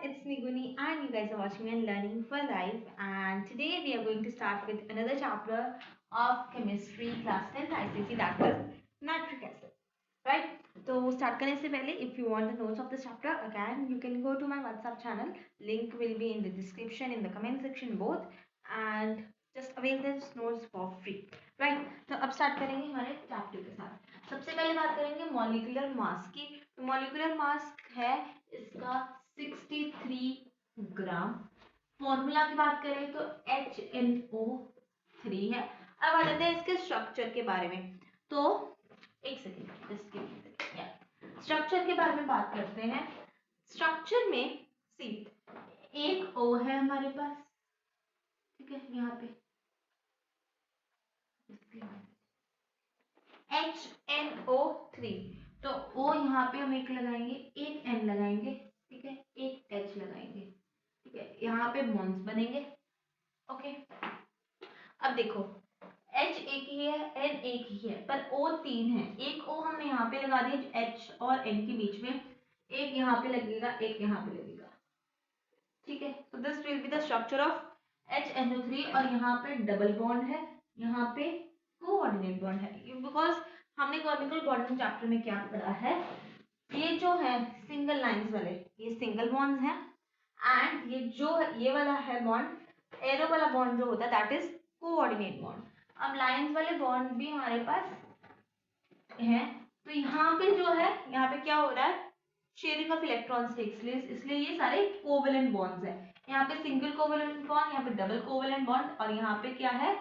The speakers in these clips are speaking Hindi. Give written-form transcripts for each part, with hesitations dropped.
it's me Guni and you guys are watching and learning for life, and today we are going to start with another chapter of chemistry class 10th ICC, that is nitric acid. Right? तो start करने से पहले if you want the notes of this chapter, again you can go to my WhatsApp channel. Link will be in the description, in the comment section both, and just avail these notes for free. Right? तो अब start करेंगे हमारे chapter के साथ. सबसे पहले बात करेंगे molecular mass की. तो molecular mass है इसका 63 ग्राम. फॉर्मूला की बात करें तो HNO3 है. अब आ जाते हैं इसके स्ट्रक्चर के बारे में. तो एक सेकेंड, स्ट्रक्चर के बारे में बात करते हैं. स्ट्रक्चर में सी एक O है हमारे पास, ठीक है, यहाँ पे HNO3. तो O यहाँ पे हम एक लगाएंगे, एक N लगाएंगे, ठीक है, एक H लगाएंगे, ठीक है, यहाँ पे बॉन्ड्स बनेंगे. ओके, अब देखो H एक ही है, N एक ही है, पर O तीन है. एक O हमने यहाँ पे लगा दिया H और N के बीच में, एक यहाँ पे लगेगा, एक यहाँ पे लगेगा, ठीक है. तो this will be the structure of HNO3. और यहाँ पे डबल बॉन्ड है, यहाँ पे कोऑर्डिनेट बॉन्ड है, बिकॉज हमने केमिकल बॉन्डिंग चैप्टर में क्या पढ़ा है, ये जो है सिंगल लाइंस वाले, ये सिंगल बॉन्ड्स हैं, एंड ये जो ये वाला है बॉन्ड, एरो वाला बॉन्ड जो होता है दैट इज कोऑर्डिनेट बॉन्ड. अब लाइंस वाले बॉन्ड भी हमारे पास है. तो यहाँ पे जो है, यहाँ पे क्या हो रहा है, शेयरिंग ऑफ इलेक्ट्रॉन्स है, इसलिए ये सारे कोवेलेंट बॉन्ड्स है. यहाँ पे सिंगल कोवेलेंट बॉन्ड, यहाँ पे डबल कोवेलेंट बॉन्ड, और यहाँ पे क्या है,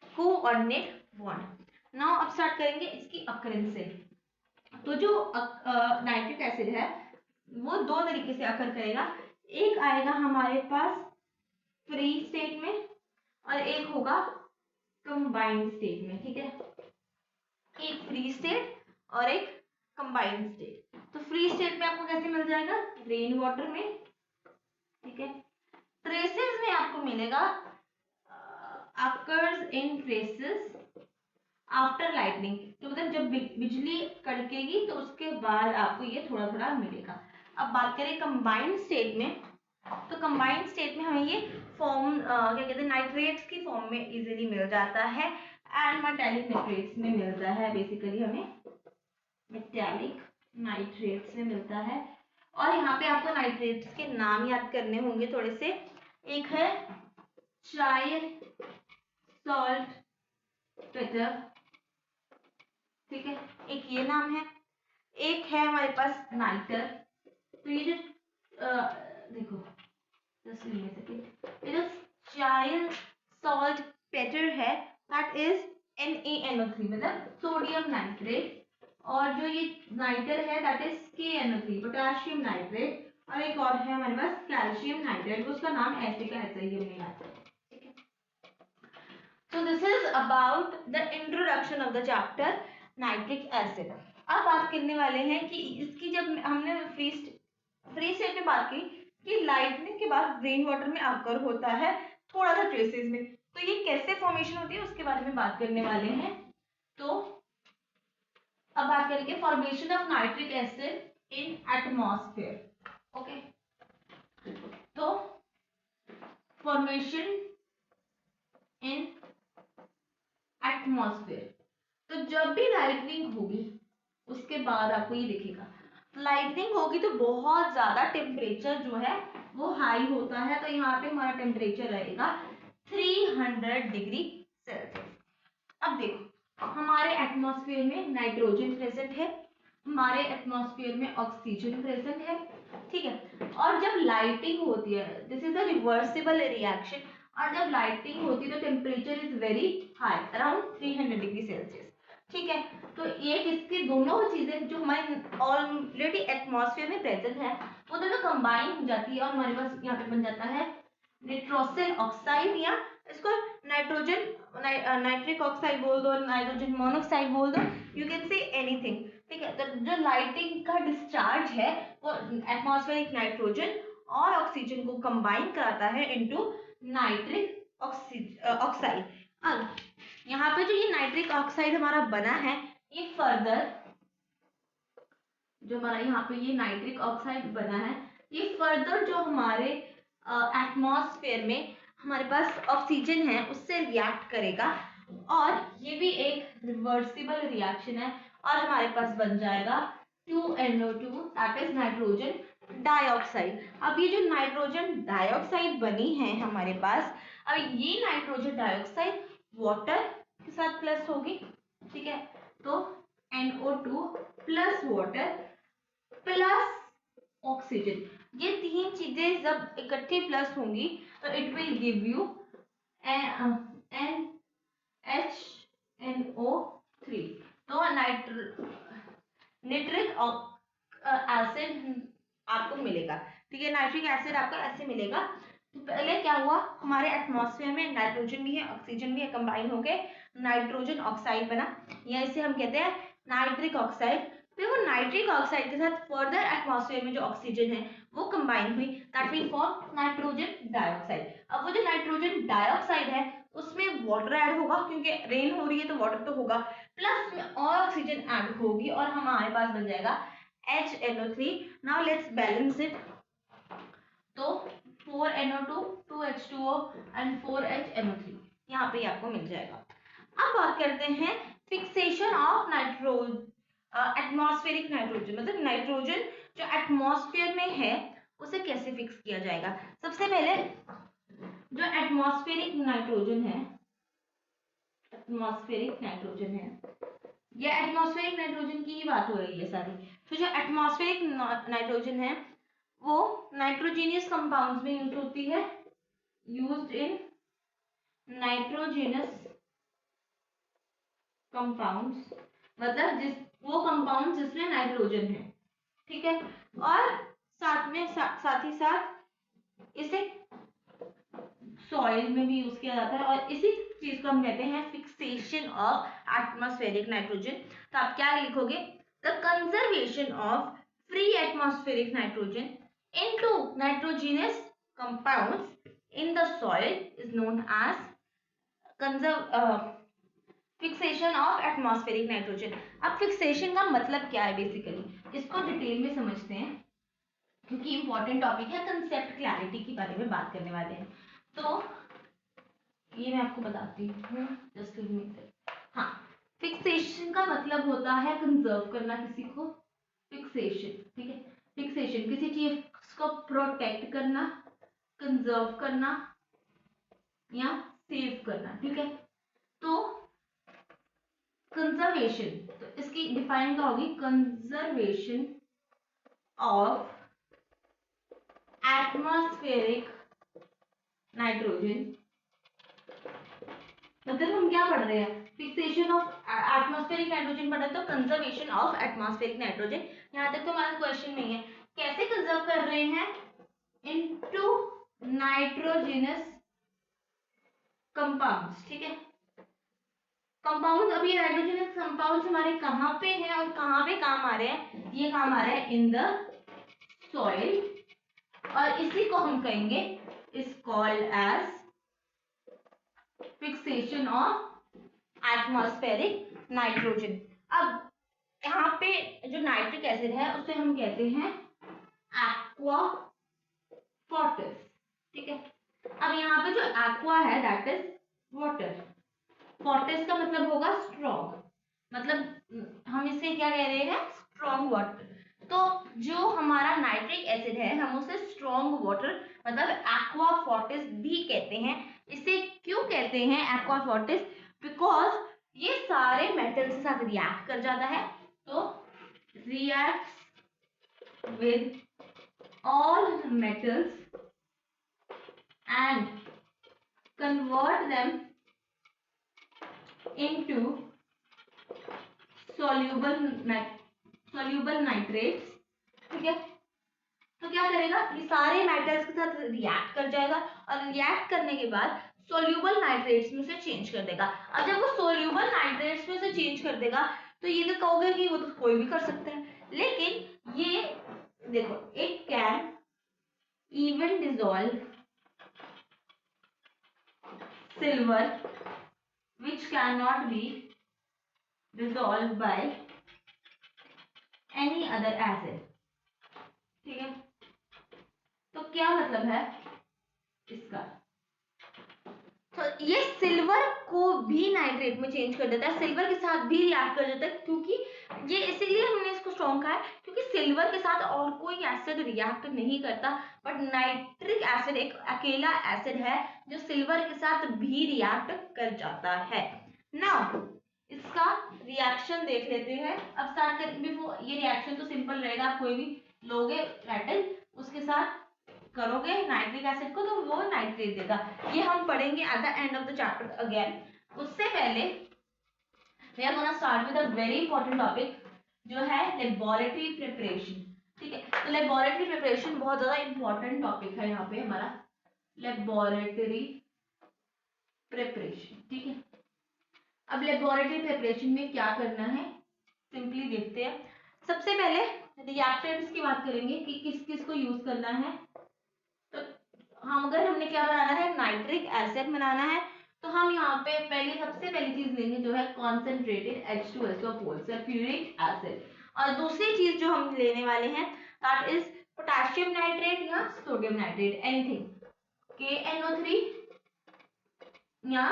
कोऑर्डिनेट बॉन्ड. नाउ अब स्टार्ट करेंगे इसकी अकरेंस से. तो जो नाइट्रिक एसिड है वो दो तरीके से अकर करेगा. एक आएगा हमारे पास फ्री स्टेट में और एक होगा कंबाइंड स्टेट में, ठीक है. एक फ्री स्टेट और एक कंबाइंड स्टेट. तो फ्री स्टेट में आपको कैसे मिल जाएगा, रेन वाटर में, ठीक है. ट्रेसेस में आपको मिलेगा occurs in traces after lightning. तो मतलब जब बिजली कड़केगी तो उसके बाद आपको ये थोड़ा थोड़ा मिलेगा. अब बात करें कंबाइंड स्टेट में, तो कंबाइंड स्टेट में हमें ये फॉर्म क्या कहते हैं, नाइट्रेट्स की फॉर्म में इजीली मिल जाता है, एंड मेटालिक नाइट्रेट्स में मिलता है. बेसिकली हमें मेटालिक नाइट्रेट्स में मिलता है. और यहाँ पे आपको नाइट्रेट्स के नाम याद करने होंगे थोड़े से. एक है चायल सॉल्ट पेटर, ठीक है, एक ये नाम है. एक है हमारे पास नाइटर. तो ये जो देखो ये जो चायल सॉल्ट पेटर है दैट इज NaNO3, मतलब सोडियम नाइट्रेट. और जो ये नाइटर है that is KNO3, potassium nitrate. और एक और है हमारे पास कैल्शियम नाइट्रेट, उसका नाम ऐसे का ऐसा ही हमने याद किया. So this is about the introduction of the chapter nitric acid. अब बात करने वाले हैं कि इसकी, जब हमने फ्री स्टेट में बात की कि लाइटनिंग के बाद रेन वाटर में अकर होता है थोड़ा सा ट्रेसेस में, तो ये कैसे फॉर्मेशन होती है उसके बारे में बात करने वाले हैं. तो अब बात करेंगे formation of nitric acid in atmosphere. Okay, तो फॉर्मेशन इन एटमॉस्फेयर. तो जब भी लाइटनिंग होगी उसके बाद आपको ये दिखेगा, लाइटनिंग होगी तो बहुत ज्यादा टेम्परेचर जो है वो हाई होता है. तो यहाँ पे हमारा टेम्परेचर रहेगा 300 डिग्री सेल्सियस. अब देखो हमारे एटमॉस्फेयर में नाइट्रोजन प्रेजेंट है, हमारे एटमॉस्फेयर में ऑक्सीजन प्रेजेंट है, ठीक है. और जब लाइटिंग होती है, this is a reversible reaction, और जब लाइटिंग होती है तो temperature is very high, around 300 degree Celsius, ठीक है. तो ये किसकी, दोनों चीजें जो हमारे ऑलरेडी एटमॉस्फेयर में प्रेजेंट है वो दोनों कंबाइन हो जाती है, और हमारे पास यहाँ पे बन जाता है नाइट्रोसिल ऑक्साइड, या इसको नाइट्रोजन नाइट्रिक ऑक्साइड बोल दो, नाइट्रोजन मोनोऑक्साइड बोल दो, यू कैन से एनीथिंग, ठीक है. तो जो लाइटिंग का डिस्चार्ज है वो एटमॉस्फेरिक नाइट्रोजन और ऑक्सीजन को कंबाइन कराता है इनटू नाइट्रिक ऑक्साइड. अब यहाँ पे जो ये नाइट्रिक ऑक्साइड हमारा बना है, ये फर्दर जो हमारा यहाँ पे ये नाइट्रिक ऑक्साइड बना है, ये फर्दर फर्दर जो हमारे एटमॉस्फेयर में हमारे पास ऑक्सीजन है उससे रिएक्ट करेगा और ये भी एक रिवर्सिबल रिएक्शन है और हमारे पास बन जाएगा 2NO2 that is nitrogen dioxide. अब ये जो नाइट्रोजन डाइऑक्साइड बनी है हमारे पास, अब ये नाइट्रोजन डाइऑक्साइड वाटर के साथ प्लस होगी, ठीक है, तो NO2 plus water plus oxygen, ये तीन चीजें जब इकट्ठी प्लस होंगी तो it will give you NHNO3। तो नाइट्रिक एसिड आपको मिलेगा, ठीक है, नाइट्रिक एसिड आपको ऐसे मिलेगा। तो पहले क्या हुआ, हमारे एटमॉस्फेयर में नाइट्रोजन भी है ऑक्सीजन भी है, कंबाइन होके नाइट्रोजन ऑक्साइड बना, या इसे हम कहते हैं नाइट्रिक ऑक्साइड। फिर वो नाइट्रिक ऑक्साइड के साथ फर्दर एटमॉस्फेयर में जो ऑक्सीजन है वो कंबाइन हुई, that will form nitrogen dioxide. अब वो जो नाइट्रोजन डाइऑक्साइड है उसमें वाटर ऐड होगा, क्योंकि रेन हो रही है तो वाटर तो होगा, प्लस में और ऑक्सीजन ऐड होगी और हमारे पास बन जाएगा HNO3। Now let's balance it. तो 4NO2 2H2O एंड 4HNO3 यहाँ पे आपको मिल जाएगा। अब बात करते हैं फिक्सेशन ऑफ एटमॉस्फेरिक नाइट्रोजन, मतलब नाइट्रोजन जो एटमॉस्फेयर में है उसे कैसे फिक्स किया जाएगा। सबसे पहले जो एटमॉस्फेरिक नाइट्रोजन है, एटमॉस्फेरिक नाइट्रोजन है, ये एटमॉस्फेरिक नाइट्रोजन की ही बात हो रही है सारी। तो जो एटमॉस्फेरिक नाइट्रोजन है वो नाइट्रोजीनियस कंपाउंड्स में यूज होती है, यूज्ड इन नाइट्रोजीनस कंपाउंड्स, मतलब वो कंपाउंड जिसमें नाइट्रोजन है, ठीक है, और साथ में साथ ही साथ इसे सॉइल में भी यूज किया जाता है और इसी चीज को हम कहते हैं फिक्सेशन ऑफ एटमॉस्फेरिक नाइट्रोजन। तो आप क्या लिखोगे, the conservation of free atmospheric nitrogen into nitrogenous compounds in the soil is known as fixation of atmospheric nitrogen. अब फिक्सेशन का मतलब क्या है, बेसिकली इसको डिटेल में समझते हैं क्योंकि इंपॉर्टेंट टॉपिक है, कंसेप्ट क्लैरिटी के बारे में बात करने वाले हैं। तो ये मैं आपको बताती हूँ, just give me a second. हाँ, फिक्सेशन का मतलब होता है कंजर्व करना किसी को, फिक्सेशन, ठीक है, फिक्सेशन किसी चीज को प्रोटेक्ट करना, कंजर्व करना या सेव करना, ठीक है। तो कंजर्वेशन, तो इसकी डिफाइन क्या होगी, कंजर्वेशन ऑफ एटमॉस्फेरिक नाइट्रोजन, मतलब हम क्या पढ़ रहे हैं, फिक्सेशन ऑफ एटमॉस्फेरिक नाइट्रोजन पढ़ रहे हैं, तो कंजर्वेशन ऑफ एटमॉस्फेरिक नाइट्रोजन। यहाँ तक तो हमारा क्वेश्चन नहीं है, कैसे कंजर्व कर रहे हैं, इनटू नाइट्रोजनस कंपाउंड्स, ठीक है। कंपाउंड, अभी नाइट्रोजनस कंपाउंड्स हमारे कहाँ पे हैं और कहाँ पे काम आ रहे हैं, ये काम आ रहा है इन द सॉइल, और इसी को हम कहेंगे is called as fixation of atmospheric nitrogen. अब यहाँ पे जो नाइट्रिक एसिड है उसे हम कहते हैं एक्वा फॉर्टिस, ठीक है। अब यहाँ पे जो एक्वा है दैट इज वाटर, फॉर्टिस का मतलब होगा स्ट्रॉन्ग, मतलब हम इसे क्या कह रहे हैं, स्ट्रॉन्ग वाटर। तो जो हमारा नाइट्रिक एसिड है हम उसे स्ट्रॉन्ग वाटर मतलब एक्वा फॉर्टिस भी कहते हैं। इसे क्यों कहते हैं एक्वा फॉर्टिस, बिकॉज ये सारे मेटल्स के साथ रिएक्ट कर जाता है, तो reacts with all metals and convert them into soluble nitrates, ठीक है। तो क्या करेगा, ये सारे नाइट्रेट्स के साथ रिएक्ट कर जाएगा और रिएक्ट करने के बाद सोल्यूबल नाइट्रेट्स में से चेंज कर देगा। अब जब वो सोल्यूबल नाइट्रेट्स में से चेंज कर देगा तो ये तो कहोगे कि वो तो कोई भी कर सकता है, लेकिन ये देखो, it can even dissolve silver which cannot be dissolved by any other acid, ठीक है। क्या मतलब है इसका? तो ये सिल्वर को भी नाइट्रेट में चेंज कर देता है, सिल्वर के साथ भी रिएक्ट कर देता है, क्योंकि ये इसीलिए हमने इसको स्ट्रॉन्ग कहा है क्योंकि सिल्वर के साथ और कोई एसिड रिएक्ट नहीं करता, बट नाइट्रिक एसिड एक अकेला एसिड है जो सिल्वर के साथ भी रिएक्ट कर जाता है। नाउ इसका रिएक्शन देख लेते हैं। अब स्टार्ट कर, बिफोर ये रिएक्शन तो सिंपल रहेगा, आप कोई भी लोगे मेटल उसके साथ करोगे नाइट्रिक एसिड को तो वो नाइट्रेट देगा, ये हम पढ़ेंगे at the end of the chapter again. उससे पहले we are gonna start with a very important topic जो है लेबोरेटरी प्रिपरेशन। ठीक है, तो लेबोरेटरी प्रिपरेशन बहुत ज्यादा इंपॉर्टेंट टॉपिक है यहाँ पे हमारा, लेबोरेटरी प्रिपरेशन। ठीक है, अब लेबोरेटरी प्रिपरेशन में क्या करना है सिंपली देखते हैं। सबसे पहले रिएक्टेंट्स की बात करेंगे कि किस किस को यूज करना है। तो हम अगर हमने क्या बनाना है नाइट्रिक एसिड बनाना है तो हम यहाँ पे पहले सबसे पहली चीज लेंगे जो है कॉन्सेंट्रेटेड H2SO4 सल्फ्यूरिक एसिड, और दूसरी चीज जो हम लेने वाले हैं दैट इज पोटेशियम नाइट्रेट या सोडियम नाइट्रेट, एनीथिंग, KNO3 या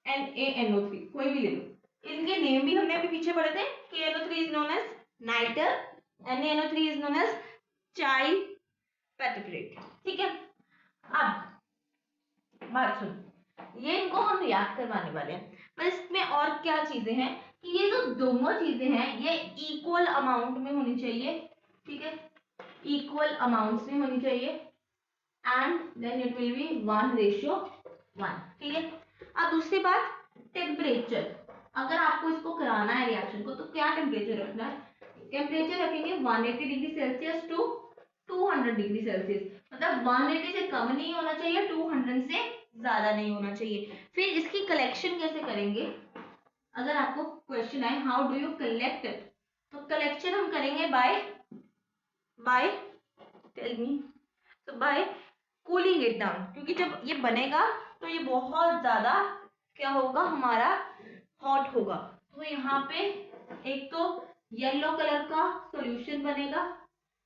NaNO3 कोई भी ले लो। इनके नेम भी हमने अभी पीछे पढ़े थे। KNO3 is known as nitre, NaNO3 is known as Chile पेटिब्रेट। ठीक है, अब बात सुन, ये इनको हम रिएक्ट करवाने वाले हैं, पर इसमें और क्या चीजें हैं कि ये जो दोनों चीजें हैं ये इक्वल अमाउंट में होनी चाहिए। ठीक है, इक्वल अमाउंट्स में होनी चाहिए and then it will be 1:1। ठीक है, अब दूसरी बात टेम्परेचर, अगर आपको इसको कराना है रिएक्शन को तो क्या टेम्परेचर रखना है? टेम्परेचर रखेंगे 180 degree Celsius to 200 degree Celsius, मतलब 180 से कम नहीं होना चाहिए, 200 से ज्यादा नहीं होना चाहिए। फिर इसकी कलेक्शन कैसे करेंगे? अगर आपको क्वेश्चन आए how do you collect it, तो कलेक्शन हम करेंगे बाय टेल मी, तो बाय कूलिंग इट डाउन, क्योंकि जब ये बनेगा तो ये बहुत ज्यादा क्या होगा हमारा हॉट होगा। तो यहाँ पे एक तो येलो कलर का सॉल्यूशन बनेगा।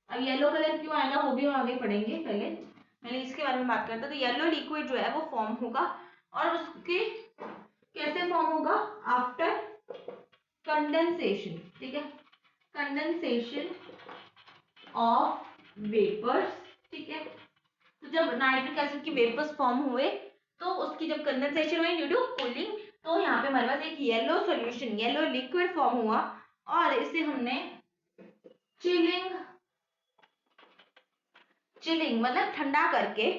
अब येलो कलर क्यों आएगा वो भी हम आगे पढ़ेंगे, पहले इसके बारे में बात करते हैं। तो येलो लिक्विड जो है वो फॉर्म होगा और उसके कैसे फॉर्म होगा? After condensation. ठीक है, कंडेंसेशन ऑफ वेपर्स। ठीक है, तो जब नाइट्रिक एसिड की वेपर्स फॉर्म हुए तो उसकी जब कंडेंसेशन हुई ड्यू टू कूलिंग, तो यहाँ पे हमारे पास एक yellow solution, yellow liquid form हुआ और इसे हमने चिलिंग मतलब ठंडा करके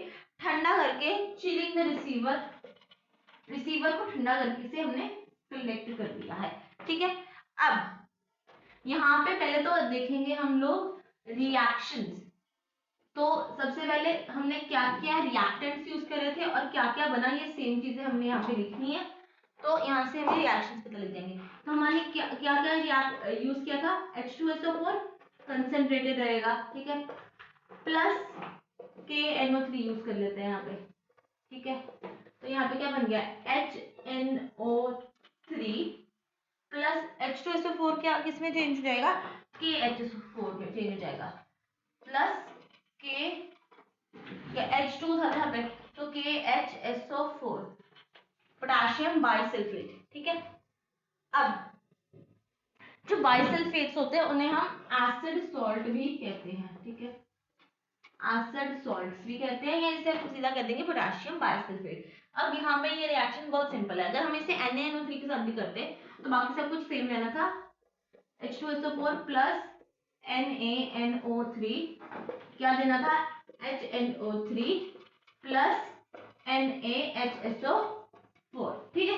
चिलिंग द रिसीवर को ठंडा करके इसे हमने कलेक्ट कर लिया है। ठीक है, अब यहाँ पे पहले तो देखेंगे हम लोग रिएक्शंस। तो सबसे पहले हमने क्या क्या रिएक्टेंट्स यूज कर रहे थे और क्या क्या बना, ये सेम चीजें हमने यहाँ पे लिखनी है। तो यहाँ से हमें रिएक्शंस पता लग जाएंगे। तो हमारे क्या क्या यूज किया था? H2SO4 कंसेंट्रेटेड रहेगा। ठीक है, प्लस KNO3 यूज कर लेते हैं यहाँ पे। ठीक है, तो यहाँ पे क्या बन गया? HNO3 प्लस H2SO4 क्या किसमें चेंज हो जाएगा? KHSO4 में चेंज हो जाएगा, प्लस H2 था यहाँ पे तो KHSO4 पोटेशियम बाइसल्फेट। ठीक है, अब जो बाइसल्फेट्स होते हैं उन्हें हम एसिड सॉल्ट भी कहते हैं। ठीक है, एसिड सॉल्ट्स भी कहते हैं या इसे सीधा कह देंगे पोटेशियम बाइसल्फेट। अब यहाँ पे ये रिएक्शन बहुत सिंपल है, अगर हम इसे NaNO3 के साथ भी करते तो बाकी सब कुछ सेम रहना था। H2SO4 प्लस NaNO3 क्या देना था? HNO3 plus NaHSO4। ठीक है,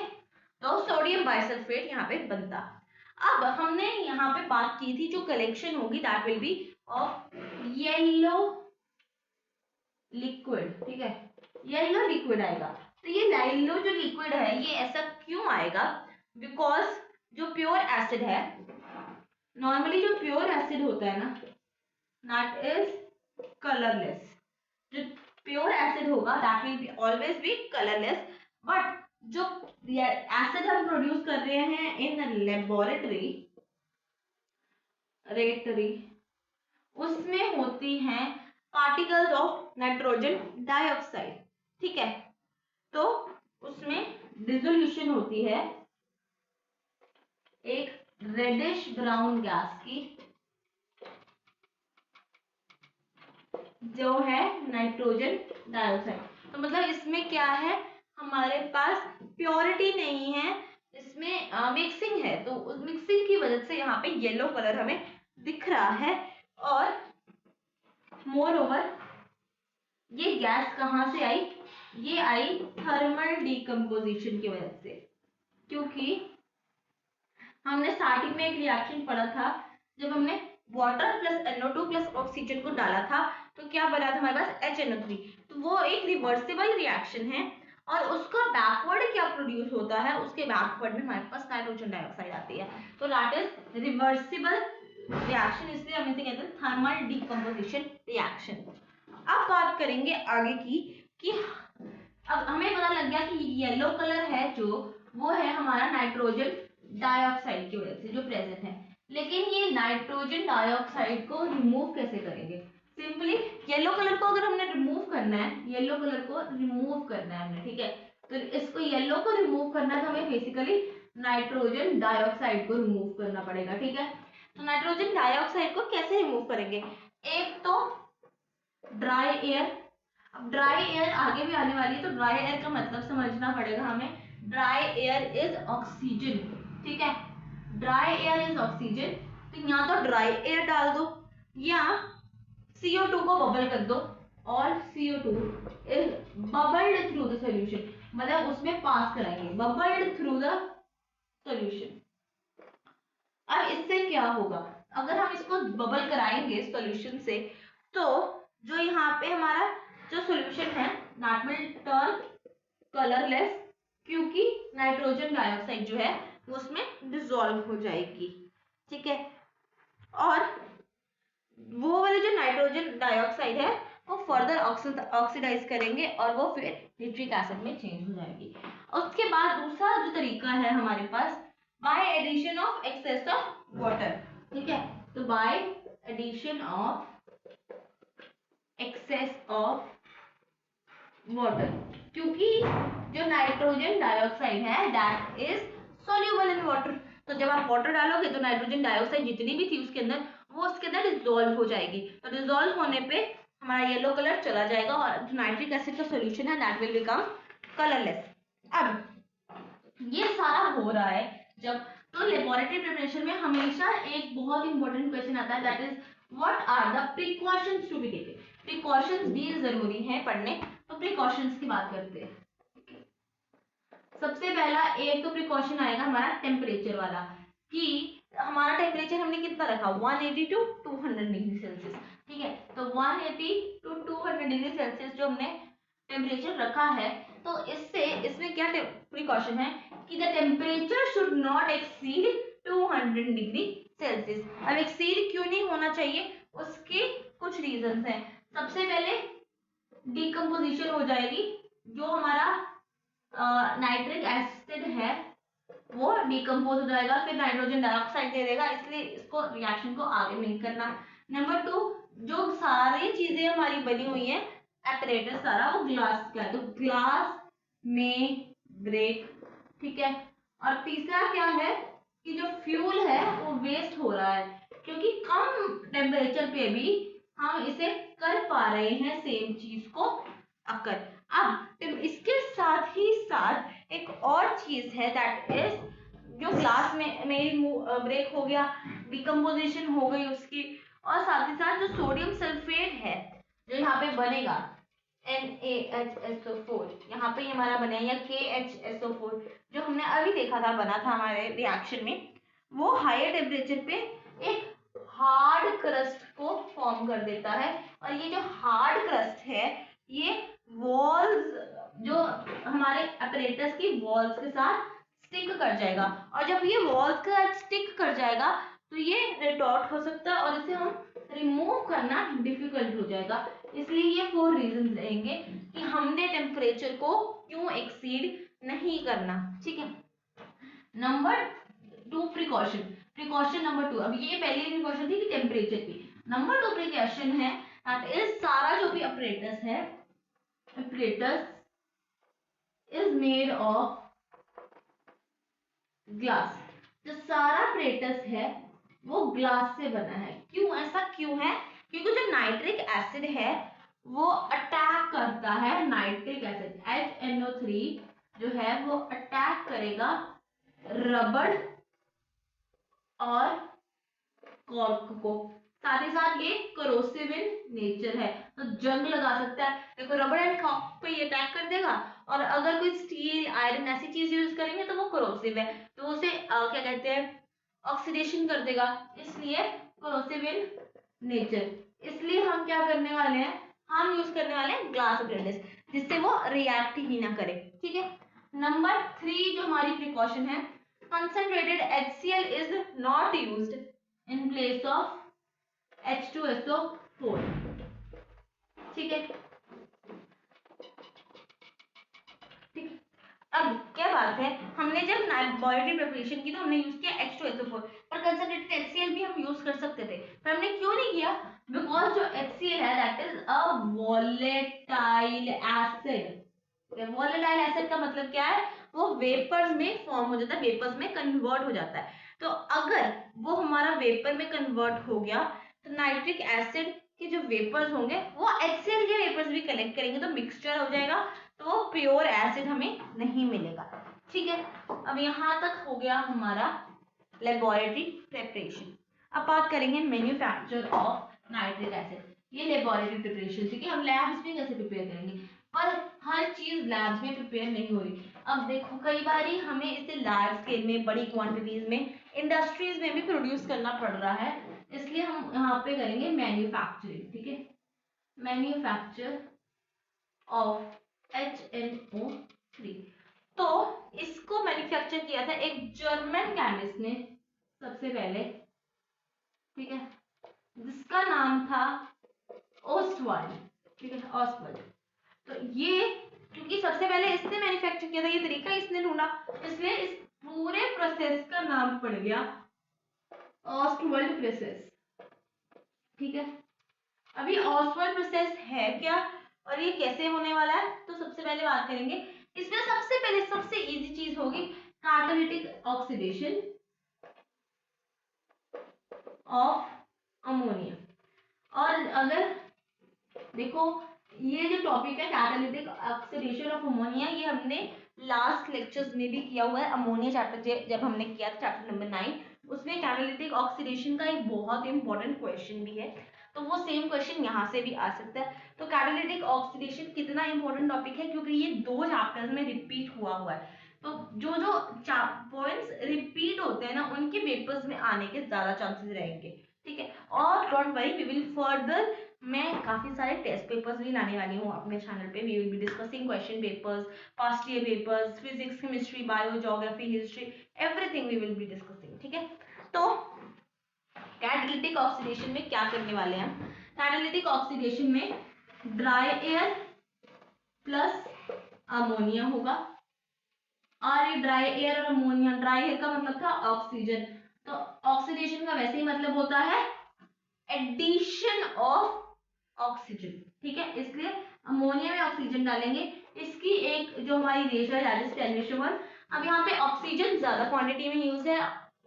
तो सोडियम बाइसल्फेट यहाँ पे बनता। अब हमने यहाँ पे बात की थी जो कलेक्शन होगी that will be of yellow liquid. ठीक है, येलो लिक्विड आएगा। तो ये येलो जो लिक्विड है ये ऐसा क्यों आएगा? बिकॉज जो प्योर एसिड है, नॉर्मली जो प्योर एसिड होता है ना दैट इज कलरलेस। जो प्योर एसिड होगा that will be always be colourless, but जो एसिड हम प्रोड्यूस कर रहे हैं इन लेबोरेटरी उसमें होती हैं पार्टिकल्स ऑफ नाइट्रोजन डाइऑक्साइड, ठीक है। तो उसमें डिसोल्यूशन होती है एक रेडिश ब्राउन गैस की, जो है नाइट्रोजन डाइऑक्साइड। तो मतलब इसमें क्या है, हमारे पास प्योरिटी नहीं है, इसमें मिक्सिंग है। तो उस मिक्सिंग की वजह से यहाँ पे येलो कलर हमें दिख रहा है। और मोर ओवर ये गैस कहाँ से आई, ये आई थर्मल डिकम्पोजिशन की वजह से। क्योंकि हमने स्टार्टिंग में एक रिएक्शन पढ़ा था, जब हमने water plus NO2 plus oxygen को डाला था तो क्या बना था हमारे पास HNO3। तो वो एक रिवर्सिबल रिएक्शन है और उसका बैकवर्ड क्या प्रोड्यूस होता है, उसके बैकवर्ड में हमारे पास नाइट्रोजन डाइऑक्साइड आती है। तो दैट इज रिवर्सिबल रिएक्शन, इसलिए हम इसे कहते हैं थर्मल डिकम्पोजिशन रिएक्शन। अब बात करेंगे आगे की कि अब हमें पता लग गया कि येलो कलर है जो, वो है हमारा नाइट्रोजन डाइऑक्साइड की वजह से जो प्रेजेंट है। लेकिन ये नाइट्रोजन डाइऑक्साइड को रिमूव कैसे करेंगे, सिंपली येलो कलर को अगर हमने रिमूव करना है, येलो कलर को रिमूव करना है हमने, ठीक है। तो इसको येलो को रिमूव करना है तो हमें बेसिकली नाइट्रोजन डाइऑक्साइड को रिमूव करना पड़ेगा, ठीक है। तो नाइट्रोजन डाइऑक्साइड को कैसे रिमूव करेंगे, एक तो ड्राई एयर। अब ड्राई एयर आगे भी आने वाली है, तो ड्राई एयर का मतलब समझना पड़ेगा हमें। ड्राई एयर इज ऑक्सीजन, ठीक है। Dry air is oxygen. तो यहाँ तो ड्राई एयर डाल दो या CO2 को बबल कर दो, और CO2 is bubbled through the solution, मतलब उसमें पास कराएंगे, बबल्ड थ्रू द सॉल्यूशन। अब इससे क्या होगा, अगर हम इसको बबल कराएंगे सॉल्यूशन से, तो जो यहाँ पे हमारा जो सॉल्यूशन है दैट विल टर्न कलरलेस, क्योंकि नाइट्रोजन डाइऑक्साइड जो है वो उसमें डिसॉल्व हो जाएगी, ठीक है। और वो वाले जो नाइट्रोजन डाइऑक्साइड है वो फर्दर ऑक्सीडाइज करेंगे और वो फिर निट्रिक एसिड में चेंज हो जाएगी। उसके बाद दूसरा जो तरीका है हमारे पास, by addition of excess of water, ठीक है। तो by addition of excess of water, क्योंकि जो नाइट्रोजन डाइऑक्साइड है that is soluble in water. तो जब आप वाटर डालोगे तो नाइट्रोजन डाइऑक्साइड जितनी भी थी उसके अंदर, वो उसके अंदर डिसॉल्व हो जाएगी। तो डिसॉल्व होने पे हमारा येलो कलर चला जाएगा और जो नाइट्रिक एसिड का सॉल्यूशन है दैट विल बिकम कलरलेस। अब ये सारा हो रहा है जब, तो लेबोरेटरी प्रिपरेशन में हमेशा एक बहुत इंपॉर्टेंट क्वेश्चन आता है, that is what are the precautions to be taken. Precautions भी जरूरी है पढ़ने, तो प्रिकॉशंस की बात करते हैं। सबसे पहला एक तो प्रिकॉशन आएगा हमारा टेम्परेचर वाला, कि हमारा टेम्परेचर हमने कितना रखा, 180 टू 200 डिग्री सेल्सियस, ठीक है। तो 180 टू 200 डिग्री सेल्सियस जो हमने टेम्परेचर रखा है, तो इससे इसमें क्या प्रिकॉशन है कि the temperature should not exceed 200 degree Celsius. अब एक्सीड क्यों नहीं होना चाहिए, उसके कुछ रीजंस हैं। सबसे पहले डिकम्पोजिशन हो जाएगी, जो हमारा नाइट्रिक एसिड है वो डिकम्पोज हो जाएगा, फिर नाइट्रोजन डाइऑक्साइड दे देगा, इसलिए इसको रिएक्शन को आगे नहीं करना। नंबर 2, जो सारी चीजें हमारी बनी हुई है एपरेटस सारा, वो ग्लास का है, तो ग्लास में ब्रेक, ठीक है। और तीसरा क्या है कि जो फ्यूल है वो वेस्ट हो रहा है, क्योंकि कम टेम्परेचर पे भी हम इसे कर पा रहे हैं सेम चीज को अकर। अब इसके साथ ही साथ एक और चीज है दैट इज जो ग्लास में ब्रेक हो गया, डिकम्पोजिशन हो गई उसकी, और साथ ही साथ जो सोडियम सल्फेट है जो यहाँ पे बनेगा NaHSO4, यहाँ पे हमारा बना या KHSO4 जो हमने अभी देखा था बना था हमारे रिएक्शन में, वो हायर टेम्परेचर पे एक हार्ड क्रस्ट को फॉर्म कर देता है। और ये जो हार्ड क्रस्ट है ये वॉल्स, जो हमारे अपरेटस की वॉल्स के साथ स्टिक कर जाएगा, और जब ये वॉल्स के साथ स्टिक कर जाएगा तो ये रिटॉर्ट हो सकता है और इसे हम रिमूव करना डिफिकल्ट हो जाएगा। इसलिए ये 4 रीजन रहेंगे कि हमने टेम्परेचर को क्यों एक्सीड नहीं करना, ठीक है। नंबर 2 प्रिकॉशन, प्रिकॉशन नंबर 2, अब ये पहली प्रिकॉशन थी कि टेम्परेचर की। नंबर 2 प्रिकॉशन है दैट इज सारा जो भी अपरेटस है, apparatus is made of glass. जो सारा apparatus है वो ग्लास से बना है। क्यों ऐसा क्यों है? क्योंकि जो नाइट्रिक एसिड है वो अटैक करता है, नाइट्रिक एसिड HNO3 जो है वो अटैक करेगा रबड़ और कॉर्क को। साथ ही साथ ये करोसिव इन नेचर है, तो जंग लगा सकता है। देखो रबड़ एंड कॉर्क पे ये अटैक कर देगा, और अगर कोई स्टील आयरन ऐसी चीज यूज करेंगे तो वो करोसिव है, तो उसे क्या कहते हैं, ऑक्सीडेशन कर देगा, इसलिए करोसिव इन नेचर। इसलिए हम क्या करने वाले हैं, हम यूज करने वाले हैं ग्लास अपरेटिस, जिससे वो रिएक्ट ही ना करे। ठीक है। नंबर 3 जो हमारी प्रिकॉशन है, concentrated HCl is not used in place of H2SO4। ठीक है। ठीक। अब क्या बात है, हमने जब लैबोरेटरी प्रिपरेशन की तो हमने यूज किया H2SO4, पर कंसंट्रेटेड HCl भी हम यूज कर सकते थे, पर हमने क्यों नहीं किया? बिकॉज जो HCl है that is a volatile acid. Volatile acid का मतलब क्या है? वो वेपर्स में फॉर्म हो जाता है, वेपर्स में कन्वर्ट हो जाता है। तो अगर वो हमारा वेपर में कन्वर्ट हो गया तो नाइट्रिक एसिड के जो वेपर्स होंगे वो HCl के वेपर्स भी कलेक्ट करेंगे, तो मिक्सचर हो जाएगा, तो वो प्योर एसिड हमें नहीं मिलेगा। ठीक है। अब यहाँ तक हो गया हमारा लेबोरेटरी प्रिपरेशन। अब बात करेंगे मैन्युफैक्चर ऑफ नाइट्रिक एसिड। ये लेबोरेटरी प्रिपरेशन थी कि हम लैब्स में कैसे प्रिपेयर करेंगे, पर हर चीज लैब्स में प्रिपेयर नहीं हो रही। अब देखो कई बार हमें इसे लार्ज स्केल में, बड़ी क्वांटिटीज में, इंडस्ट्रीज में भी प्रोड्यूस करना पड़ रहा है, इसलिए हम यहाँ पे करेंगे मैन्युफैक्चरिंग। ठीक है। Manufacture of HNO3। तो इसको मैन्युफैक्चर किया था एक जर्मन केमिस्ट ने सबसे पहले। ठीक है। जिसका नाम था ओस्टवाल्ड। ठीक है, ओस्टवाल्ड। तो ये क्योंकि सबसे पहले इसने मैन्युफैक्चर किया था, ये तरीका इसने ढूंढा, इसलिए इस पूरे प्रोसेस का नाम पड़ गया ओस्टवाल्ड प्रोसेस। ठीक है। अभी ओस्टवाल्ड प्रोसेस है क्या और ये कैसे होने वाला है, तो सबसे पहले बात करेंगे इसमें। सबसे पहले सबसे इजी चीज होगी कैटालिटिक ऑक्सीडेशन ऑफ अमोनिया। और अगर देखो ये जो टॉपिक है कैटालिटिक ऑक्सीडेशन ऑफ अमोनिया, ये हमने लास्ट लेक्चर्स में भी किया हुआ है। अमोनिया चैप्टर जब हमने किया था, चैप्टर नंबर 9, उसमें कैटालिटिक ऑक्सीडेशन का एक बहुत इंपॉर्टेंट क्वेश्चन भी है, तो वो सेम क्वेश्चन यहाँ से भी आ सकता है। तो कैटालिटिक ऑक्सीडेशन कितना इंपॉर्टेंट टॉपिक है, क्योंकि ये 2 चैप्टर्स में रिपीट हुआ है। तो जो जो पॉइंट्स रिपीट होते हैं ना, उनके पेपर्स में आने के ज्यादा चांसेस रहेंगे। ठीक है। और don't worry, we will further, मैं काफी सारे टेस्ट पेपर्स भी लाने वाली हूँ अपने चैनल पे। We will be discussing question papers, past year papers, physics, chemistry, bio, geography, history, everything we will be discussing. ठीक है। तो कैटालिटिक ऑक्सीडेशन में क्या करने वाले हैं हम? कैटालिटिक ऑक्सीडेशन में ड्राई एयर प्लस अमोनिया होगा, और ये ड्राई एयर और अमोनिया, ड्राई एयर का मतलब था ऑक्सीजन, तो ऑक्सीडेशन का वैसे ही मतलब होता है एडिशन ऑफ ऑक्सीजन। ठीक है। इसलिए अमोनिया में ऑक्सीजन डालेंगे, इसकी एक जो हमारी रेशो है दैट इज 10:1। अब यहाँ पे ऑक्सीजन ज्यादा क्वांटिटी में यूज है,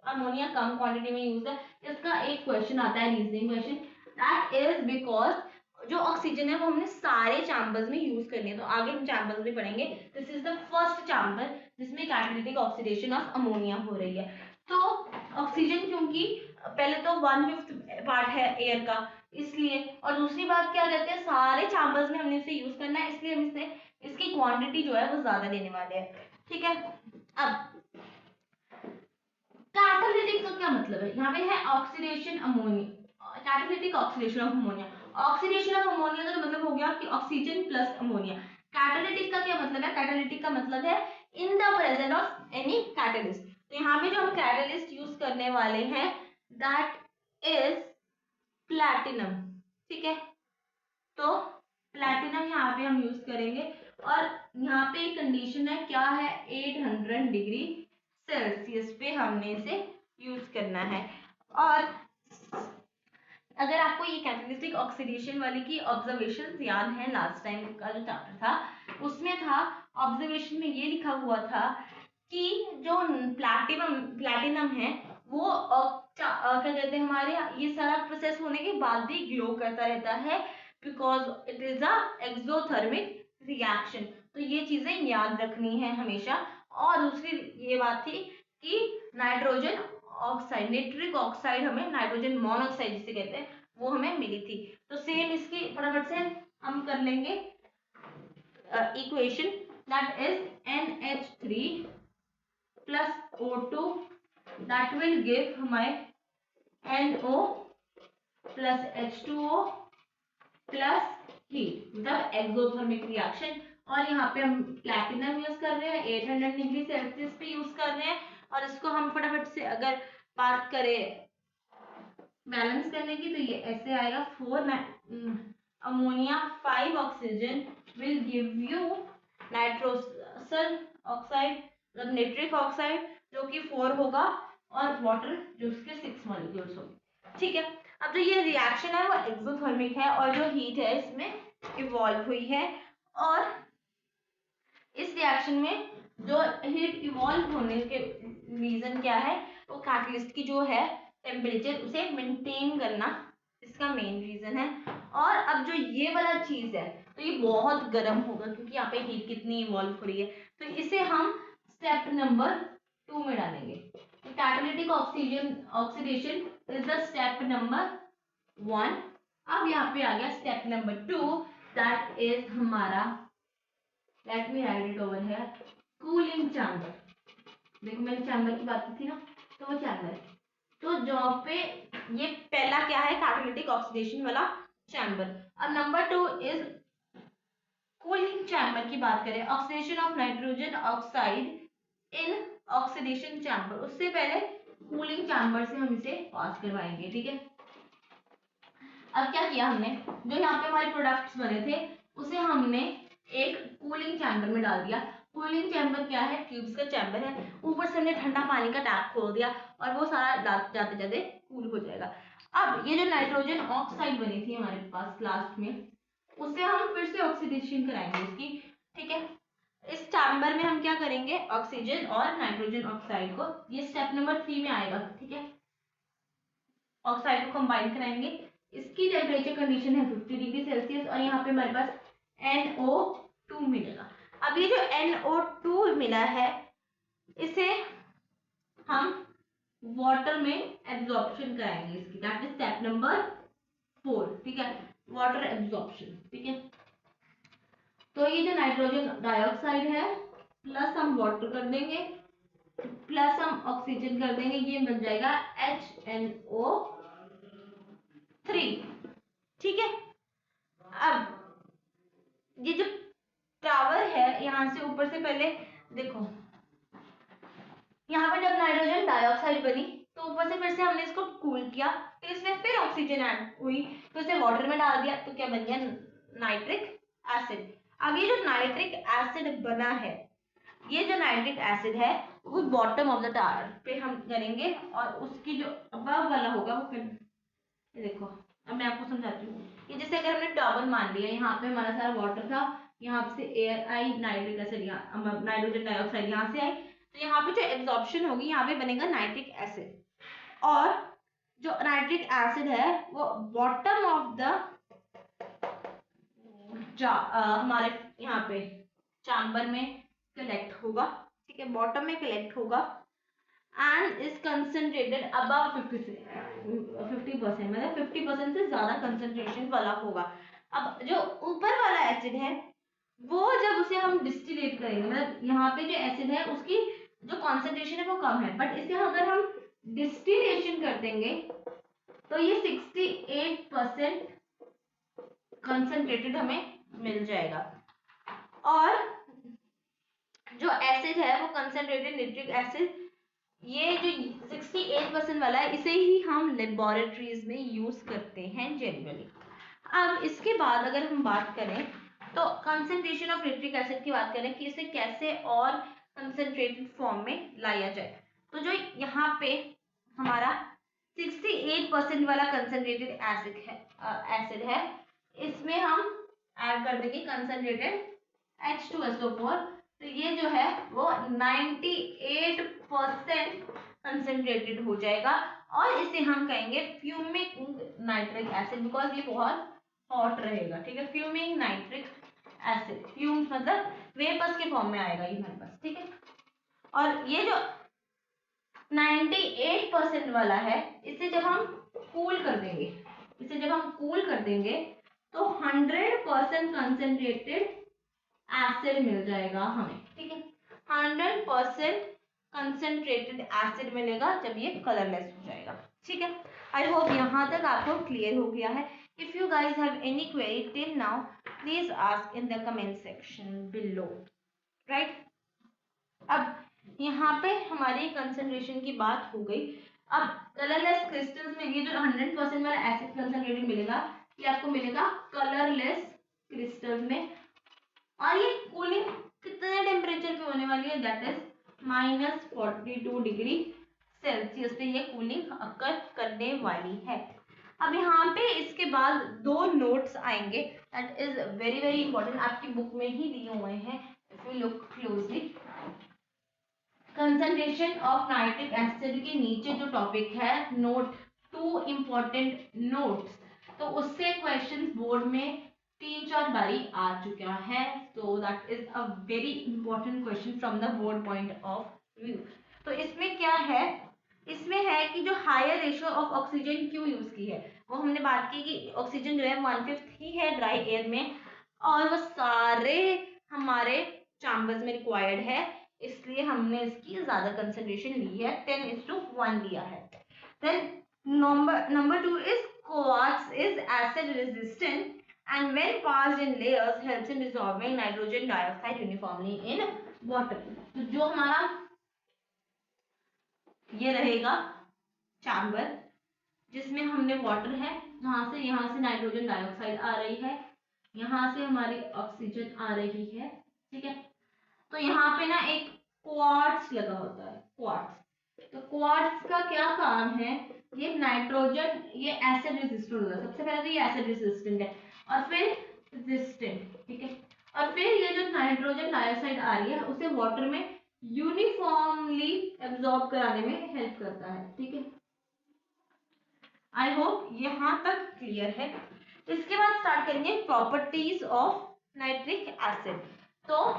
अमोनिया कम क्वांटिटी में यूज है। इसका एक क्वेश्चन आता है, reasoning question, that is because जो ऑक्सीजन है वो हमने सारे चैम्बर्स में यूज करनी है, तो आगे हम चैम्बर्स भी पढ़ेंगे। This is the first chamber जिसमें कैटालिटिक ऑक्सीडेशन ऑफ अमोनिया हो रही है। तो ऑक्सीजन क्योंकि पहले तो 1/5 पार्ट है एयर का, इसलिए, और दूसरी बात क्या कहते हैं, सारे चैम्बर्स में हमने इसे यूज करना है, इसलिए हम इसे इसकी क्वांटिटी जो है वो ज्यादा लेने वाले हैं। ठीक है। अब कैटालिटिक का क्या मतलब है, यहाँ पे है oxidation ammonia, catalytic oxidation of ammonia. Oxidation of ammonia का मतलब हो गया कि ऑक्सीजन प्लस अमोनिया। कैटालिटिक का क्या मतलब है? कैटालिटिक का मतलब है in the presence of any catalyst. तो यहाँ पे जो हम कैटलिस्ट यूज करने वाले हैं दैट इज प्लैटिनम। ठीक है। तो प्लैटिनम यहाँ पे हम यूज करेंगे, और यहाँ पे कंडीशन है क्या है, 800 डिग्री सेल्सियस पे हमने इसे यूज करना है। और अगर आपको ये कैटालिटिक ऑक्सीडेशन वाली की ऑब्जर्वेशंस याद है, लास्ट टाइम का जो चैप्टर था उसमें था, ऑब्जर्वेशन में ये लिखा हुआ था कि जो प्लैटिनम है वो क्या कहते हैं, हमारे ये सारा प्रोसेस होने के बाद भी ग्लो करता रहता है, because it is a exothermic reaction. तो ये चीजें याद रखनी है हमेशा। और दूसरी ये बात थी कि नाइट्रोजन ऑक्साइड, नाइट्रिक ऑक्साइड हमें नाइट्रोजन मोनोऑक्साइड जिसे कहते हैं वो हमें मिली थी। तो सेम इसकी फटाफट से हम कर लेंगे equation, that is NH3 plus O2 that will give हमें NO plus H2O plus heat, मतलब एक्सोथर्मिक रिएक्शन। और यहाँ पे हम प्लैटिनम यूज कर रहे हैं, 800 डिग्री सेल्सियस पे यूज कर रहे हैं। और इसको हम फटाफट से अगर बात करें बैलेंस करने की, तो ये ऐसे आएगा 4 ammonia 5 oxygen will give you nitrogen oxide, मतलब नाइट्रिक ऑक्साइड जो कि 4 होगा, और वाटर जो उसके 6 मॉलिक्यूल्स होंगे। ठीक है, अब जो ये रिएक्शन है वो एक्सोथर्मिक है और जो हीट है इसमें इवॉल्व हुई है। और इस रिएक्शन में जो हीट इवॉल्व होने के रीजन क्या है, वो कैटलिस्ट की जो है टेम्परेचर उसे मेंटेन करना इसका मेन रीजन है। और अब जो ये वाला चीज है तो ये बहुत गर्म होगा क्योंकि यहाँ पे हीट कितनी इवॉल्व हो रही है, तो इसे हम स्टेप नंबर 2 में डालेंगे। Catalytic oxidation is the step number 1। अब यहाँ पे आ गया स्टेप नंबर 2, दैट इज हमारा, let me right it over here, cooling chamber. देखो मैंने चैम्बर की बात की थी ना, तो वो चैम्बर है। तो जहाँ पे ये पहला क्या है, कैटालिटिक ऑक्सीडेशन वाला चैम्बर। अब नंबर 2 इज कूलिंग चैम्बर की बात करें, oxidation of nitrogen oxide in oxidation chamber. उससे पहले कूलिंग चैम्बर से हम इसे पास करवाएंगे। ठीक है, अब क्या किया हमने, जो यहाँ पे हमारे प्रोडक्ट्स बने थे उसे हमने एक कूलिंग चैम्बर में डाल दिया। कूलिंग चैम्बर क्या है, ट्यूब्स का चैम्बर है, ऊपर से हमने ठंडा पानी का टैप खोल दिया और वो सारा जाते जाते कूल हो जाएगा। अब ये जो नाइट्रोजन ऑक्साइड बनी थी हमारे पास लास्ट में, उससे हम फिर से ऑक्सीडेशन कराएंगे इसकी। ठीक है, इस चैम्बर में हम क्या करेंगे, ऑक्सीजन और नाइट्रोजन ऑक्साइड को, ये स्टेप नंबर 3 में आएगा। ठीक है, ऑक्साइड को कंबाइन कराएंगे। इसकी टेम्परेचर कंडीशन है 50 डिग्री सेल्सियस और यहाँ पे हमारे पास NO2 मिलेगा। अब ये जो NO2 मिला है इसे हम वाटर में एब्जॉर्प्शन कराएंगे इसकी, दैट इज स्टेप नंबर 4। ठीक है, वाटर एब्जॉर्प्शन। ठीक है, तो ये जो नाइट्रोजन डाइऑक्साइड है प्लस हम वाटर कर देंगे प्लस हम ऑक्सीजन कर देंगे, ये बन जाएगा HNO3। ठीक है, अब ये जो टावर है यहाँ से ऊपर से पहले देखो, यहाँ पे जब नाइट्रोजन डाइऑक्साइड बनी तो ऊपर से फिर से हमने इसको कूल किया, फिर इसमें फिर ऑक्सीजन ऐड हुई, तो इसे वाटर में डाल दिया, तो क्या बन गया, नाइट्रिक एसिड। अब ये जो नाइट्रिक एसिड बना है, ये जो नाइट्रिक एसिड है वो बॉटम ऑफ द टावर पे हम करेंगे और उसकी जो अबव वाला होगा वो फिर, ये देखो अब मैं आपको समझाती हूँ। ये जैसे अगर हमने टावर मान लिया, यहाँ पे हमारा सारा वाटर था, यहाँ से एयर आई, नाइट्रिक एसिड, नाइट्रोजन डाइऑक्साइड यहाँ से आई, तो यहाँ पे जो एब्जॉर्प्शन होगी यहाँ पे बनेगा नाइट्रिक एसिड। और जो नाइट्रिक एसिड है वो बॉटम ऑफ द हमारे यहाँ पे चैम्बर में कलेक्ट होगा। ठीक है, बॉटम में कलेक्ट होगा एंड इज कंसंट्रेटेड अबव 50%, मतलब 50% से ज्यादा कंसंट्रेशन वाला होगा। अब जो ऊपर वाला एसिड है वो जब उसे हम डिस्टिलेट करेंगे, मतलब यहाँ पे जो एसिड है उसकी जो कॉन्सेंट्रेशन है वो कम है, बट इसे अगर हम डिस्टिलेशन कर देंगे तो ये 68% कंसंट्रेटेड हमें मिल जाएगा। और जो एसिड है वो कंसंट्रेटेड नाइट्रिक एसिड, ये जो 68% वाला है इसे ही हम लेबोरेटरीज में यूज करते हैं जनरली। अब इसके बाद अगर हम बात करें तो कंसंट्रेशन ऑफ नाइट्रिक एसिड की बात करें कि इसे कैसे और कंसंट्रेटेड फॉर्म में लाया जाए, तो जो यहाँ पे हमारा 68% वाला कंसंट्रेटेड एसिड है, इसमें हम ऐड कर देंगे कंसंट्रेटेड H2SO4। तो ये जो है वो 98% कंसंट्रेटेड हो जाएगा और इसे हम कहेंगे फ्यूमिंग नाइट्रिक एसिड, बिकॉज ये बहुत हॉट रहेगा। ठीक है, फ्यूमिंग नाइट्रिक एसिड, फ्यूम मतलब वेपर्स के फॉर्म में आएगा ये हमारे पास। ठीक है, और ये जो 98% वाला है, इसे जब हम कूल कर देंगे, तो 100% कंसंट्रेटेड एसिड मिल जाएगा हमें। ठीक है, 100% कंसंट्रेटेड एसिड मिलेगा जब ये कलरलेस हो जाएगा। ठीक है, आई होप यहाँ तक आपको क्लियर हो गया है। If you guys have any query till now, please ask in the comment section below. Right, अब यहाँ पे हमारी कंसंट्रेशन की बात हो गई। अब कलरलेस क्रिस्टल्स में ये जो 100% वाला एसिड कंसंट्रेटेड मिलेगा, ये आपको मिलेगा कलरलेस क्रिस्टल्स में। और ये कूलिंग कितने टेम्परेचर पे होने वाली है, दैट इज -42 डिग्री सेल्सियस पे ये कूलिंग अकर करने वाली है। अब यहाँ पे इसके बाद दो नोट्स आएंगे, that is very very important, आपकी बुक में ही दिए हुए हैं। If you look closely, concentration of nitric acid के नीचे जो टॉपिक है नोट 2 इंपॉर्टेंट नोट्स, तो उससे क्वेश्चंस बोर्ड में 3-4 बारी आ चुका है। तो that is a very important question from the board point of view. तो इसमें क्या है, इसमें है कि जो हायर रेशियो ऑफ ऑक्सीजन क्यों यूज की है, वो हमने बात की कि ऑक्सीजन जो है 1/5 ही है ड्राई एयर में, और वो सारे हमारे चैम्बर्स में रिक्वायर्ड है, इसलिए हमने इसकी ज्यादा कंसंट्रेशन ली है, 10:1 लिया है। Then number 2 is quartz is acid resistant and when passed in layers helps in dissolving nitrogen dioxide uniformly in water। तो जो हमारा ये रहेगा चैम्बर जिसमें हमने वाटर है, यहाँ से नाइट्रोजन डाइऑक्साइड आ रही है, यहाँ से हमारी ऑक्सीजन आ रही है। ठीक है, तो यहाँ पे ना एक क्वार्ट्ज लगा होता है, क्वार्ट्ज। तो क्वार्ट्ज का क्या काम है, ये नाइट्रोजन, ये एसिड रेजिस्टेंट होता है। सबसे पहले तो ये एसिड रेजिस्टेंट है और फिर रेजिस्टेंट। ठीक है, और फिर ये जो नाइट्रोजन डाइऑक्साइड आ रही है उसे वाटर में यूनिफॉर्मली एब्जॉर्ब कराने में हेल्प करता है। ठीक है, आई होप यहाँ तक क्लियर है। इसके बाद स्टार्ट करेंगे प्रॉपर्टीज ऑफ नाइट्रिक एसिड। तो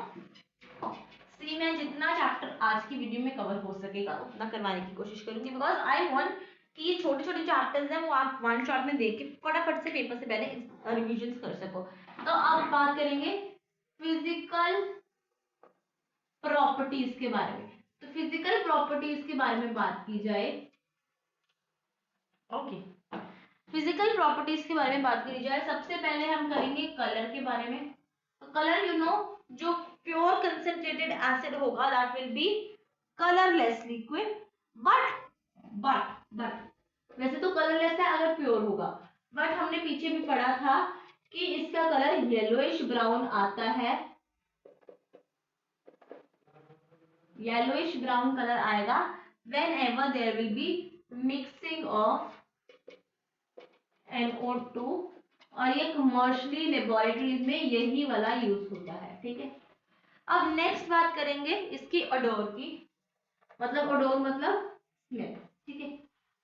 सी मैं जितना चैप्टर आज की वीडियो में कवर हो सकेगा उतना करवाने की कोशिश करूंगी, बिकॉज आई वांट कि ये छोटे छोटे चैप्टर्स हैं वो आप वन शॉट में देख के फटाफट से पेपर से पहले रिविजन कर सको। तो अब बात करेंगे फिजिकल प्रॉपर्टीज के बारे में। तो फिजिकल प्रॉपर्टीज के बारे में बात की जाए, ओके, फिजिकल प्रॉपर्टीज के बारे में बात करी जाए, सबसे पहले हम करेंगे कलर के बारे में। तो कलर, यू नो, जो प्योर कंसंट्रेटेड एसिड होगा that will be colourless liquid, but वैसे तो कलरलेस है अगर प्योर होगा, बट हमने पीछे भी पढ़ा था कि इसका कलर येलोइश ब्राउन आता है, येलोइश ब्राउन कलर आएगा whenever there will be mixing of NO2, और ये कमर्शियली लेबोरेटरीज में यही वाला यूज होता है। ठीक है, अब नेक्स्ट बात करेंगे इसकी ओडोर की, मतलब ओडोर मतलब स्मेल। ठीक है,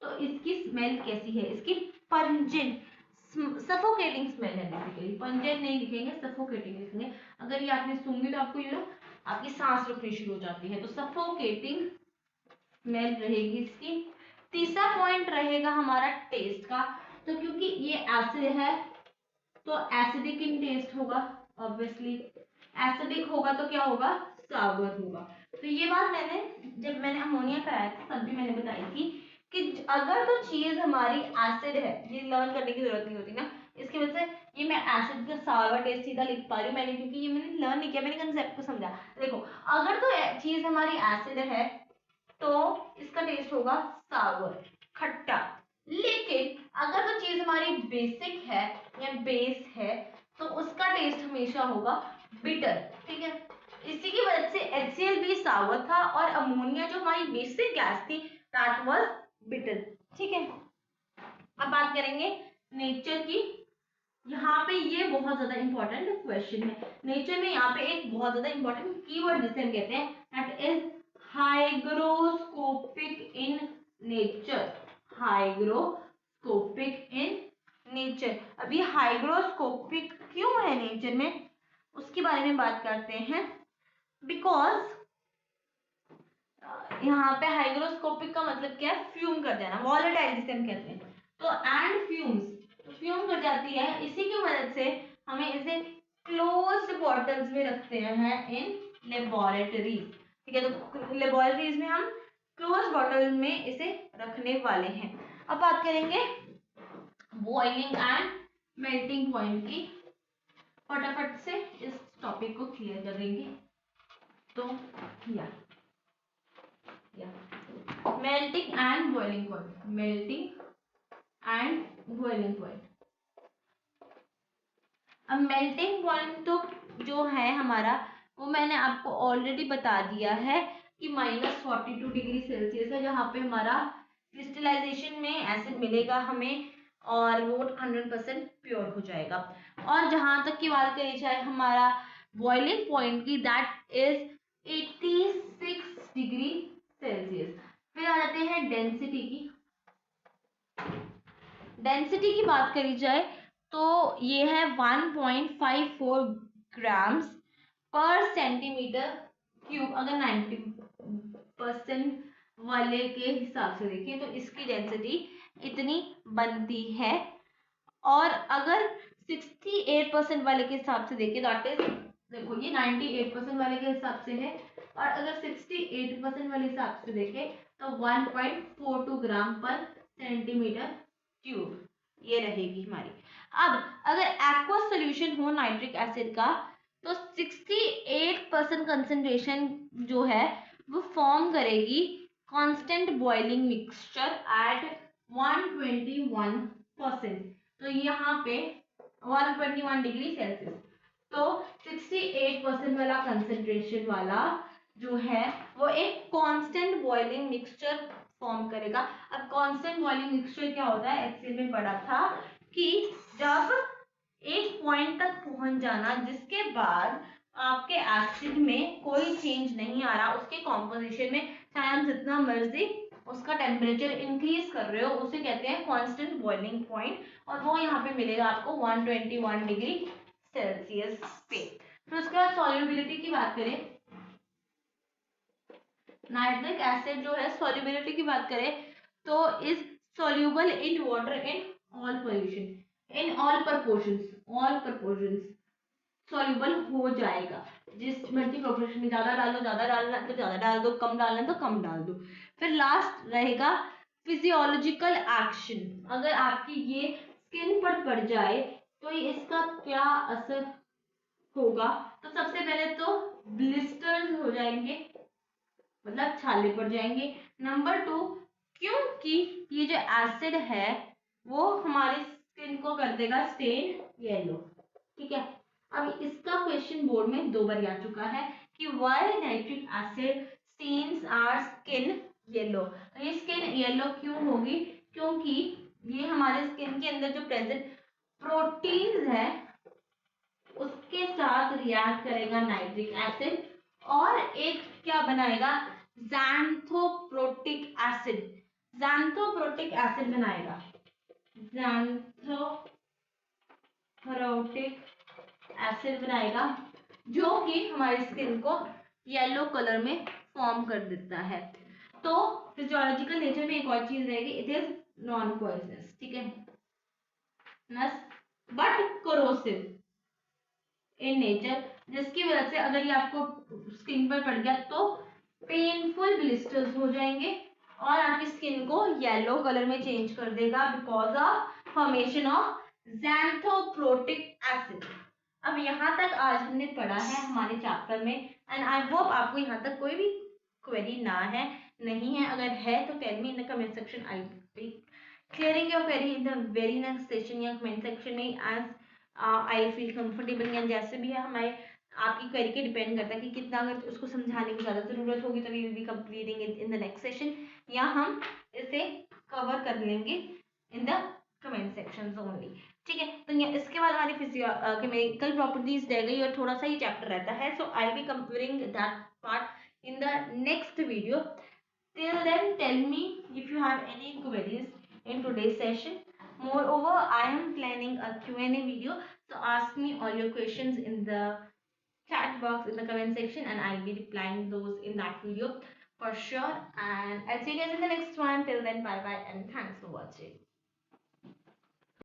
तो इसकी स्मेल कैसी है, इसकी पंजेंट सफोकेटिंग स्मेल है। बेसिकली पंजेंट नहीं लिखेंगे, सफोकेटिंग लिखेंगे। अगर ये आपने सूंघी तो आपको यू नो आपकी सांस रुकनी शुरू हो जाती है, तो सफोकेटिंग स्मेल रहेगी इसकी। तीसरा पॉइंट रहेगा हमारा टेस्ट का। तो क्योंकि ये एसिड है तो एसिडिक इन टेस्ट होगा, ऑब्वियसली एसिडिक होगा तो क्या होगा, सावर होगा। तो ये बात जब मैंने अमोनिया कराया था तब भी मैंने बताई थी कि अगर तो चीज हमारी एसिड है, ये लर्न करने की जरूरत नहीं होती ना, इसकी वजह से ये मैं एसिड का सावर टेस्ट सीधा लिख पा रही हूँ मैंने, क्योंकि ये मैंने लर्न नहीं किया, मैंने कंसेप्ट को समझा। देखो, अगर तो चीज हमारी एसिड है तो इसका टेस्ट होगा सावर, खट्टा। लेकिन अगर तो चीज हमारी बेसिक है या बेस है तो उसका टेस्ट हमेशा होगा बिटर। ठीक है, इसी की वजह से HCl भी सावर था और अमोनिया जो हमारी बेसिक गैस थी दैट वाज बिटर। ठीक है, अब बात करेंगे नेचर की। यहाँ पे ये बहुत ज्यादा इंपॉर्टेंट क्वेश्चन है। नेचर में यहाँ पे एक बहुत ज्यादा इंपॉर्टेंट कीवर्ड जिसे हम कहते हैं that is hygroscopic in nature. Hygroscopic in nature. अब ये हाइग्रोस्कोपिक क्यों है नेचर में, उसके बारे में बात करते हैं। बिकॉज यहाँ पे हाइग्रोस्कोपिक का मतलब क्या है, फ्यूम कर जाना, वॉलेटाइल जिसे हम कहते हैं। तो एंड फ्यूम्स, फ्यूम कर जाती है, इसी की मदद से हमें इसे क्लोज्ड बॉटल्स में रखते हैं इन लेबोरेटरीज। ठीक है, तो लेबोरेटरीज में हम क्लोज बॉटल में इसे रखने वाले हैं। अब बात करेंगे बॉइलिंग एंड मेल्टिंग पॉइंट की। फटाफट से इस टॉपिक को क्लियर कर देंगे। तो या melting and boiling point, melting and boiling point. अब मेल्टिंग पॉइंट तो जो है हमारा, वो मैंने आपको ऑलरेडी बता दिया है कि -42 डिग्री सेल्सियस है, जहाँ पे हमारा क्रिस्टलाइजेशन में एसिड मिलेगा हमें और वो 100% प्योर हो जाएगा। और जहाँ तक की बात करी जाए हमारा बॉइलिंग पॉइंट की, दैट इज 86 डिग्री सेल्सियस। फिर आ जाते हैं डेंसिटी की। डेंसिटी की बात करी जाए तो ये है 1.54 ग्राम्स पर सेंटीमीटर क्यूब। अगर 90% वाले के हिसाब से देखें तो इसकी डेंसिटी इतनी बनती है। और अगर 68% वाले के हिसाब से देखें, दैट इज, देखो ये 98% वाले के हिसाब से है, और अगर 68% वाले हिसाब से देखें तो 1.42 ग्राम पर सेंटीमीटर क्यूब ये रहेगी हमारी। अब अगर एक्वस सोल्यूशन हो नाइट्रिक एसिड का, तो 68% कंसेंट्रेशन जो है वो फॉर्म करेगी कांस्टेंट बॉइलिंग मिक्सचर एट 121%। तो यहाँ पे 121 डिग्री सेल्सियस, तो 68% वाला कंसेंट्रेशन वाला जो है वो एक कांस्टेंट बॉइलिंग मिक्सचर फॉर्म करेगा। अब कांस्टेंट बॉइलिंग मिक्सचर क्या होता है, एक्सेल में पढ़ा था कि जब एक पॉइंट तक पहुंच जाना जिसके बाद आपके एसिड में कोई चेंज नहीं आ रहा, उसके कॉम्पोजिशन में चाहे हम जितना मर्जी उसका टेम्परेचर इंक्रीज कर रहे हो, उसे कहते हैं कांस्टेंट बॉइलिंग पॉइंट। और वो यहाँ पे मिलेगा आपको 121 डिग्री सेल्सियस पे। फिर उसके बाद सॉल्युबिलिटी की बात करें, नाइट्रिक एसिड जो है सॉल्युबिलिटी की बात करें तो is soluble in water in all solution, in all proportions soluble हो जाएगा। जिस मर्जी प्रोपोर्शन में, ज्यादा डालो ज्यादा डालना तो ज्यादा डाल दो, कम डालना तो कम डाल दो। फिर लास्ट रहेगा फिजियोलॉजिकल एक्शन। अगर आपकी ये स्किन पर पड़ जाए तो इसका क्या असर होगा, तो सबसे पहले तो ब्लिस्टर्स हो जाएंगे, मतलब छाले पड़ जाएंगे। नंबर 2, क्योंकि ये जो एसिड है वो हमारी स्किन को कर देगा स्टेन येलो। ठीक है, अब इसका क्वेश्चन बोर्ड में 2 बार आ चुका है कि why nitric acid stains our skin yellow. तो ये स्किन येलो क्यों होगी, क्योंकि ये हमारे स्किन के अंदर जो प्रेजेंट प्रोटीन्स है उसके साथ रिएक्ट करेगा नाइट्रिक एसिड, और एक क्या बनाएगा, ज़ैंथोप्रोटिक एसिड। ज़ैंथोप्रोटिक एसिड बनाएगा, ज़ैंथोप्रोटिक एसिड बनाएगा, जो कि हमारी स्किन को येलो कलर में फॉर्म कर देता है। तो फिजियोलॉजिकल नेचर में एक और चीज रहेगी, इट इज नॉन पॉइजनस। ठीक है, बट कोरोसिव इन नेचर, जिसकी वजह से अगर ये आपको स्किन पर पड़ गया तो पेनफुल ब्लिस्टर्स हो जाएंगे और आपकी स्किन को येलो कलर में चेंज कर देगा because of formation of xanthoproteic acid. अब यहाँ तक आज हमने पढ़ा है हमारे चैप्टर में, एंड आई होप आपको यहाँ तक कोई भी क्वेरी ना है, नहीं है, अगर है तो tell me in the comment section. I be clearing your query in the very next session या कमेंट सेक्शन में एज आई फील कंफर्टेबल। या जैसे भी है हमारे आपकी क्वेरी के डिपेंड करता है कि कितना अगर उसको समझाने की ज़्यादा ज़रूरत होगी तो we will be completing in the next session, या हम इसे कवर कर लेंगे in the comment section only. ठीक है, तो इसके बाद हमारी केमिकल प्रॉपर्टीज रह गई और थोड़ा सा ही चैप्टर रहता है, so I be covering that part in the next video. Till then, tell me if you have any queries in today's session. Moreover, I am planning a Q&A video, so ask me all your questions in the chat box in the comment section, and I'll be replying those in that video for sure. And I'll see you guys in the next one. Till then, bye bye, and thanks for watching.